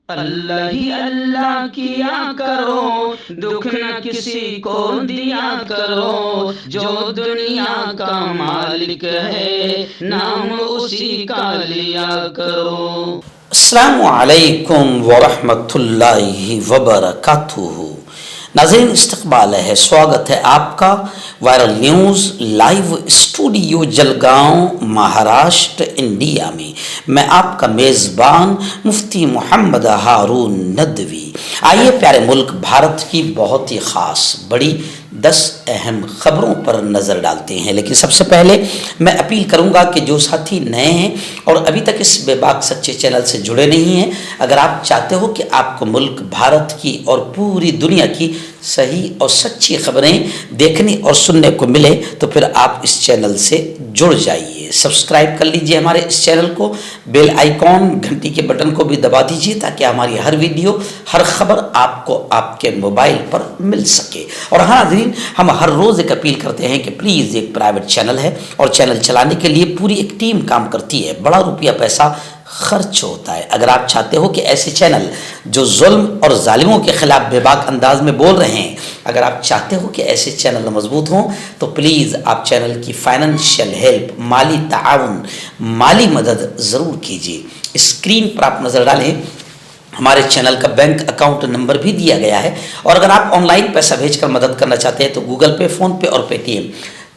اللہ ہی اللہ کیا کرو، دکھ نہ کسی کو دیا کرو، جو دنیا کا مالک ہے نام اسی کا لیا کرو۔ السلام علیکم ورحمۃ اللہ وبرکاتہ۔ ناظرین، استقبال ہے، سواگت ہے آپ کا viral news live studio Jalgaon Maharashtra India میں۔ میں آپ کا میزبان مفتی محمد ہارون ندوی۔ آئیے پیارے ملک بھارت کی بہت ہی خاص بڑی 10 اہم خبروں پر نظر ڈالتے ہیں، لیکن سب سے پہلے میں اپیل کروں گا کہ جو ساتھی نئے ہیں اور ابھی تک اس بے باک سچے چینل سے جڑے نہیں ہیں، اگر آپ چاہتے ہو کہ آپ کو ملک بھارت کی اور پوری دنیا کی صحیح اور سچی خبریں دیکھنے اور سننے کو ملے تو پھر آپ اس چینل سے جڑ جائیے، سبسکرائب کر لیجئے ہمارے اس چینل کو، بیل آئیکن گھنٹی کے بٹن کو بھی دبا دیجئے تاکہ ہماری ہر ویڈیو ہر خبر آپ کو آپ کے موبائل پر مل سکے۔ اور ہاں ناظرین، ہم ہر روز ایک اپیل کرتے ہیں کہ پلیز ایک پرائیویٹ چینل ہے اور چینل چلانے کے لیے پوری ایک ٹیم کام کرتی ہے، بڑا روپیہ پیسہ خرچ ہوتا ہے۔ اگر آپ چاہتے ہو کہ ایسے چینل جو ظلم اور ظالموں کے خلاف بے باک انداز میں بول رہے ہیں، اگر آپ چاہتے ہو کہ ایسے چینل مضبوط ہوں تو پلیز آپ چینل کی فائنینشیل ہیلپ، مالی تعاون، مالی مدد ضرور کیجیے۔ اسکرین پر آپ نظر ڈالیں، ہمارے چینل کا بینک اکاؤنٹ نمبر بھی دیا گیا ہے، اور اگر آپ آن لائن پیسہ بھیج کر مدد کرنا چاہتے ہیں تو گوگل پے، فون پے اور پے ٹی ایم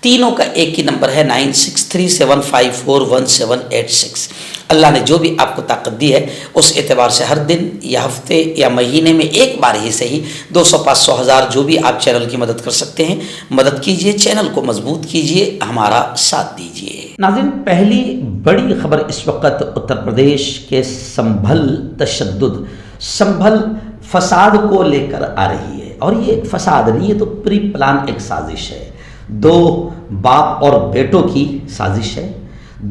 تینوں کا ایک ہی نمبر ہے 9637541786۔ اللہ نے جو بھی آپ کو طاقت دی ہے اس اعتبار سے ہر دن یا ہفتے یا مہینے میں ایک بار ہی صحیح 200 500 1000 جو بھی آپ چینل کی مدد کر سکتے ہیں مدد کیجئے، چینل کو مضبوط کیجئے، ہمارا ساتھ دیجئے۔ ناظرین، پہلی بڑی خبر اس وقت اتر پردیش کے سنبھل تشدد، سنبھل فساد کو لے کر آ رہی ہے، اور یہ ایک فساد نہیں، یہ تو پری پلان ایک سازش ہے، دو باپ اور بیٹوں کی سازش ہے،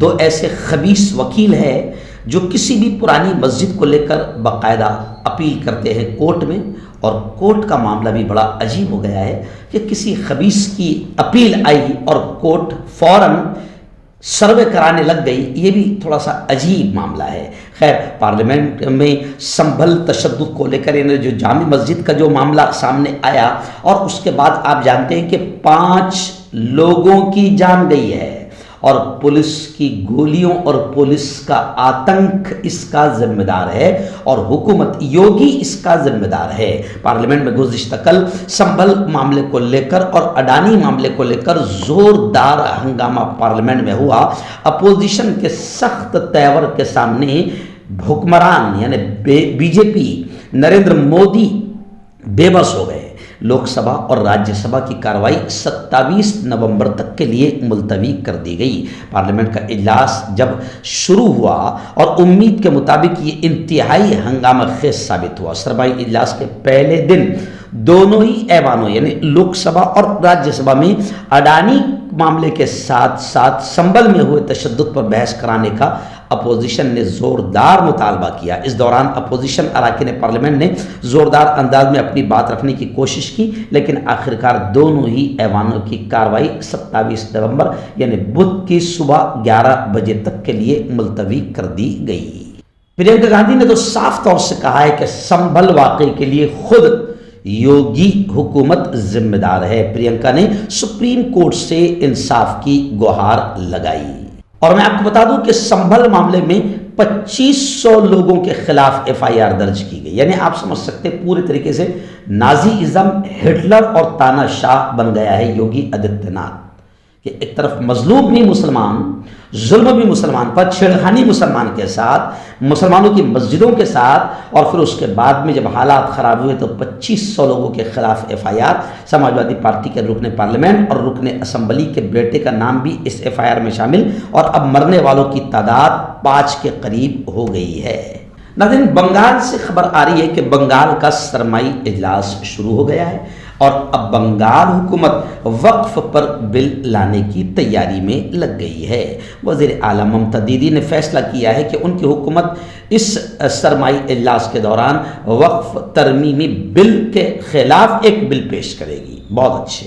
دو ایسے خبیث وکیل ہیں جو کسی بھی پرانی مسجد کو لے کر باقاعدہ اپیل کرتے ہیں کورٹ میں، اور کورٹ کا معاملہ بھی بڑا عجیب ہو گیا ہے کہ کسی خبیث کی اپیل آئی اور کورٹ فوراً سروے کرانے لگ گئی، یہ بھی تھوڑا سا عجیب معاملہ ہے۔ خیر، پارلیمنٹ میں سنبھل تشدد کو لے کر جو جامع مسجد کا جو معاملہ سامنے آیا، اور اس کے بعد آپ جانتے ہیں کہ 5 لوگوں کی جان گئی ہے، اور پولیس کی گولیوں اور پولیس کا آتنک اس کا ذمہ دار ہے، اور حکومت یوگی اس کا ذمہ دار ہے۔ پارلیمنٹ میں گزشتہ کل سنبھل معاملے کو لے کر اور اڈانی معاملے کو لے کر زوردار ہنگامہ پارلیمنٹ میں ہوا۔ اپوزیشن کے سخت تیور کے سامنے حکمران یعنی بی جے پی نریندر مودی بے بس ہو گئے۔ لوک سبھا اور راجیہ سبھا کی کارروائی 27 نومبر تک کے لیے ملتوی کر دی گئی۔ پارلیمنٹ کا اجلاس جب شروع ہوا اور امید کے مطابق یہ انتہائی ہنگامہ خیز ثابت ہوا۔ سربراہی اجلاس کے پہلے دن دونوں ہی ایوانوں یعنی لوک سبھا اور راجیہ سبھا میں اڈانی معاملے کے ساتھ ساتھ سنبھل میں ہوئے تشدد پر بحث کرانے کا اپوزیشن نے زوردار مطالبہ کیا۔ اس دوران اپوزیشن اراکین پارلیمنٹ نے زوردار انداز میں اپنی بات رکھنے کی کوشش کی، لیکن آخرکار دونوں ہی ایوانوں کی کارروائی 27 نومبر یعنی بدھ کی صبح 11 بجے تک کے لیے ملتوی کر دی گئی۔ پرینکا گاندھی نے تو صاف طور سے کہا ہے کہ سنبھل واقعے کے لیے خود یوگی حکومت ذمہ دار ہے۔ پرینکا نے سپریم کورٹ سے انصاف کی گہار لگائی، اور میں آپ کو بتا دوں کہ سنبھل معاملے میں 2500 لوگوں کے خلاف FIR درج کی گئی، یعنی آپ سمجھ سکتے پورے طریقے سے نازی ازم، ہٹلر اور تانا شاہ بن گیا ہے یوگی آدتیہ ناتھ، کہ ایک طرف مظلوم بھی مسلمان، ظلم بھی مسلمان پر، چھیڑخانی مسلمان کے ساتھ، مسلمانوں کی مسجدوں کے ساتھ، اور پھر اس کے بعد میں جب حالات خراب ہوئے تو 2500 لوگوں کے خلاف FIR۔ سماجوادی پارٹی کے رکن پارلیمنٹ اور رکن اسمبلی کے بیٹے کا نام بھی اس FIR میں شامل، اور اب مرنے والوں کی تعداد 5 کے قریب ہو گئی ہے۔ ناظرین، بنگال سے خبر آ رہی ہے کہ بنگال کا سرمائی اجلاس شروع ہو گیا ہے، اور اب بنگال حکومت وقف پر بل لانے کی تیاری میں لگ گئی ہے۔ وزیر اعلیٰ ممتا دیدی نے فیصلہ کیا ہے کہ ان کی حکومت اس سرمائی اجلاس کے دوران وقف ترمیمی بل کے خلاف ایک بل پیش کرے گی۔ بہت اچھے،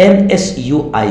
NSUI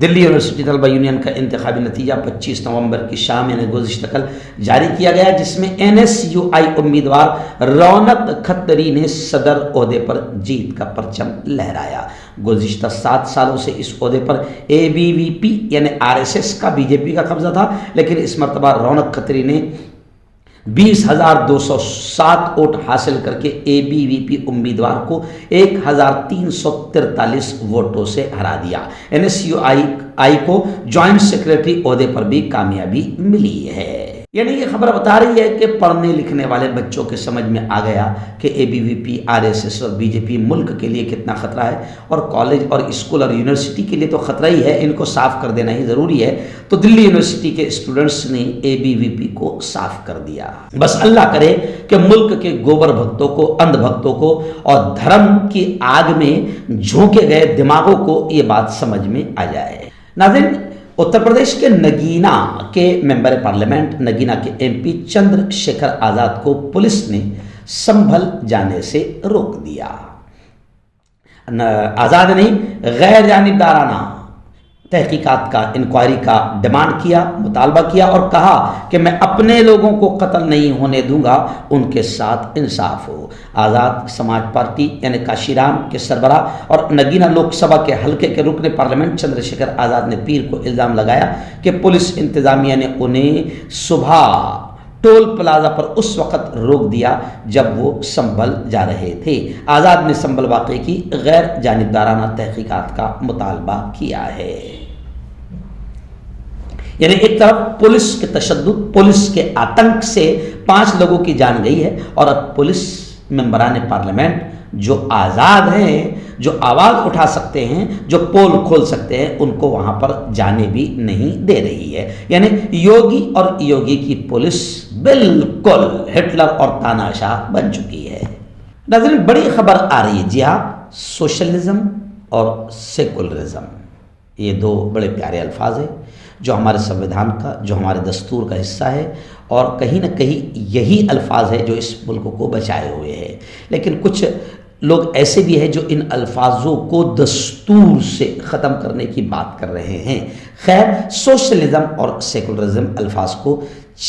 دلی یونیورسٹی طلبہ یونین کا انتخابی نتیجہ 25 نومبر کی شام یعنی گزشتہ کل جاری کیا گیا، جس میں NSUI امیدوار رونق کھتری نے صدر عہدے پر جیت کا پرچم لہرایا۔ گزشتہ 7 سالوں سے اس عہدے پر ABVP یعنی RSS کا BJP کا قبضہ تھا، لیکن اس مرتبہ رونق کھتری نے 20,207 ووٹ حاصل کر کے ABVP امیدوار کو 1,343 ووٹوں سے ہرا دیا۔ NSUI کو جوائنٹ سیکریٹری عہدے پر بھی کامیابی ملی ہے۔ یعنی یہ خبر بتا رہی ہے کہ پڑھنے لکھنے والے بچوں کے سمجھ میں آ گیا کہ ABVP RSS اور BJP ملک کے لیے کتنا خطرہ ہے، اور کالج اور اسکول اور یونیورسٹی کے لیے تو خطرہ ہی ہے، ان کو صاف کر دینا ہی ضروری ہے۔ تو دلی یونیورسٹی کے اسٹوڈنٹس نے ABVP کو صاف کر دیا۔ بس اللہ کرے کہ ملک کے گوبر بھکتوں کو، اندھ بھکتوں کو اور دھرم کی آگ میں جھونکے گئے دماغوں کو یہ بات سمجھ میں آ جائے۔ ناظرین، اتر پردیش کے نگینا کے ممبر پارلیمنٹ، نگینا کے MP چندر شیکھر آزاد کو پولیس نے سنبھل جانے سے روک دیا۔ آزاد نے غیر جانبدارانہ تحقیقات کا، انکوائری کا ڈیمانڈ کیا، مطالبہ کیا اور کہا کہ میں اپنے لوگوں کو قتل نہیں ہونے دوں گا، ان کے ساتھ انصاف ہو۔ آزاد سماج پارٹی یعنی کاشی رام کے سربراہ اور نگینا لوک سبھا کے حلقے کے رکن پارلیمنٹ چندر شیکھر آزاد نے پیر کو الزام لگایا کہ پولیس انتظامیہ نے انہیں صبح ٹول پلازا پر اس وقت روک دیا جب وہ سنبھل جا رہے تھے۔ آزاد نے سنبھل واقعے کی غیر جانبدارانہ تحقیقات کا مطالبہ کیا ہے۔ یعنی ایک طرف پولیس کے تشدد، پولیس کے آتنک سے 5 لوگوں کی جان گئی ہے، اور اب پولیس ممبران پارلیمنٹ جو آزاد ہیں، جو آواز اٹھا سکتے ہیں، جو پول کھول سکتے ہیں، ان کو وہاں پر جانے بھی نہیں دے رہی ہے۔ یعنی یوگی اور یوگی کی پولیس بالکل ہٹلر اور تاناشاہ بن چکی ہے۔ ناظرین، بڑی خبر آ رہی ہے، جی ہاں، سوشلزم اور سیکولرزم، یہ 2 بڑے پیارے الفاظ ہیں جو ہمارے سنویدھان کا، جو ہمارے دستور کا حصہ ہے، اور کہیں نہ کہیں یہی الفاظ ہے جو اس ملک کو بچائے ہوئے ہیں۔ لیکن کچھ لوگ ایسے بھی ہیں جو ان الفاظوں کو دستور سے ختم کرنے کی بات کر رہے ہیں۔ خیر، سوشلزم اور سیکولرزم الفاظ کو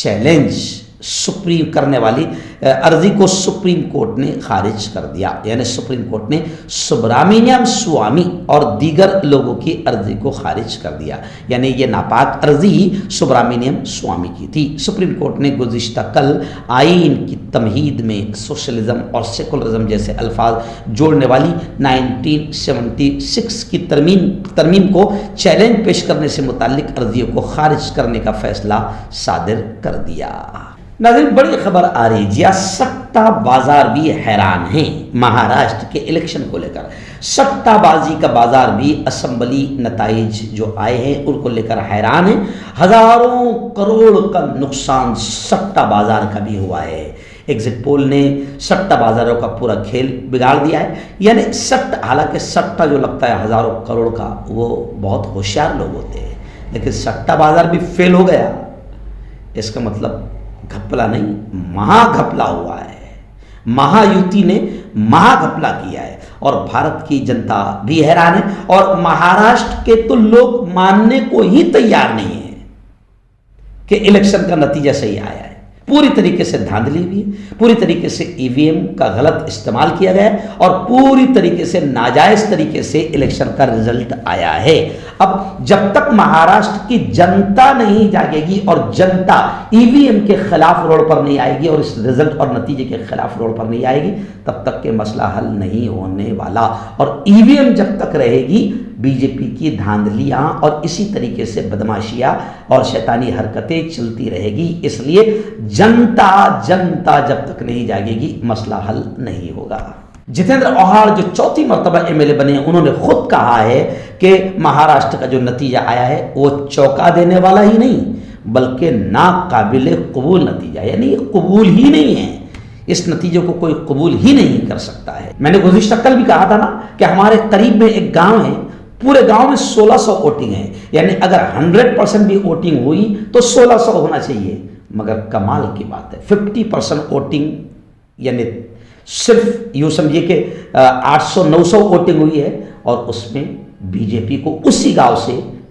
چیلنج سپریم کرنے والی عرضی کو سپریم کورٹ نے خارج کر دیا۔ یعنی سپریم کورٹ نے سبرامینیم سوامی اور دیگر لوگوں کی عرضی کو خارج کر دیا۔ یعنی یہ ناپاک عرضی ہی سبرامینیم سوامی کی تھی۔ سپریم کورٹ نے گزشتہ کل آئین کی تمہید میں سوشلزم اور سیکولرزم جیسے الفاظ جوڑنے والی 1976 کی ترمیم کو چیلنج پیش کرنے سے متعلق عرضیوں کو خارج کرنے کا فیصلہ صادر کر دیا۔ ناظرین، بڑی خبر آ رہی ہے، جی سٹہ بازار بھی حیران ہیں مہاراشٹر کے الیکشن کو لے کر۔ سٹہ بازی کا بازار بھی اسمبلی نتائج جو آئے ہیں ان کو لے کر حیران ہیں۔ ہزاروں کروڑ کا نقصان سٹہ بازار کا بھی ہوا ہے۔ ایگزٹ پول نے سٹہ بازاروں کا پورا کھیل بگاڑ دیا ہے۔ یعنی حالانکہ سٹہ جو لگتا ہے ہزاروں کروڑ کا، وہ بہت ہوشیار لوگ ہوتے ہیں، لیکن سٹہ بازار بھی فیل ہو گیا۔ اس کا مطلب گھپلا نہیں، مہا گھپلا ہوا ہے۔ مہا یوتی نے مہا گھپلا کیا ہے، اور بھارت کی جنتا بھی حیران ہے، اور مہاراشٹر کے تو لوگ ماننے کو ہی تیار نہیں ہیں کہ الیکشن کا نتیجہ صحیح آیا ہے۔ پوری طریقے سے دھاندلی ہوئی ہے، پوری طریقے سے EVM کا غلط استعمال کیا گیا ہے، اور پوری طریقے سے ناجائز طریقے سے الیکشن کا رزلٹ آیا ہے۔ اب جب تک مہاراشٹر کی جنتا نہیں جاگے گی اور جنتا EVM کے خلاف روڈ پر نہیں آئے گی اور اس رزلٹ اور نتیجے کے خلاف روڈ پر نہیں آئے گی، تب تک کہ مسئلہ حل نہیں ہونے والا۔ اور EVM جب تک رہے گی، BJP کی دھاندلیاں اور اسی طریقے سے بدماشیاں اور شیطانی حرکتیں چلتی رہے گی۔ اس لیے جنتا جب تک نہیں جاگے گی، مسئلہ حل نہیں ہوگا۔ جتیندر اوہاڑ جو 4تھی مرتبہ MLA بنے، انہوں نے خود کہا ہے کہ مہاراشٹر کا جو نتیجہ آیا ہے وہ چونکا دینے والا ہی نہیں بلکہ ناقابل قبول نتیجہ، یعنی یہ قبول ہی نہیں ہے۔ اس نتیجے کو کوئی قبول ہی نہیں کر سکتا ہے۔ میں نے گزشتہ کل بھی کہا تھا نا کہ ہمارے قریب میں ایک گاؤں ہے، پورے گاؤں میں 1600 ووٹنگ ہے، یعنی اگر 100% بھی ووٹنگ ہوئی تو 1600 ہونا چاہیے، مگر کمال کی بات ہے 50% ووٹنگ، یعنی صرف یوں سمجھیے کہ 800-900 ووٹنگ ہوئی ہے، اور اس میں BJP کو اسی گاؤں سے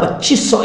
2500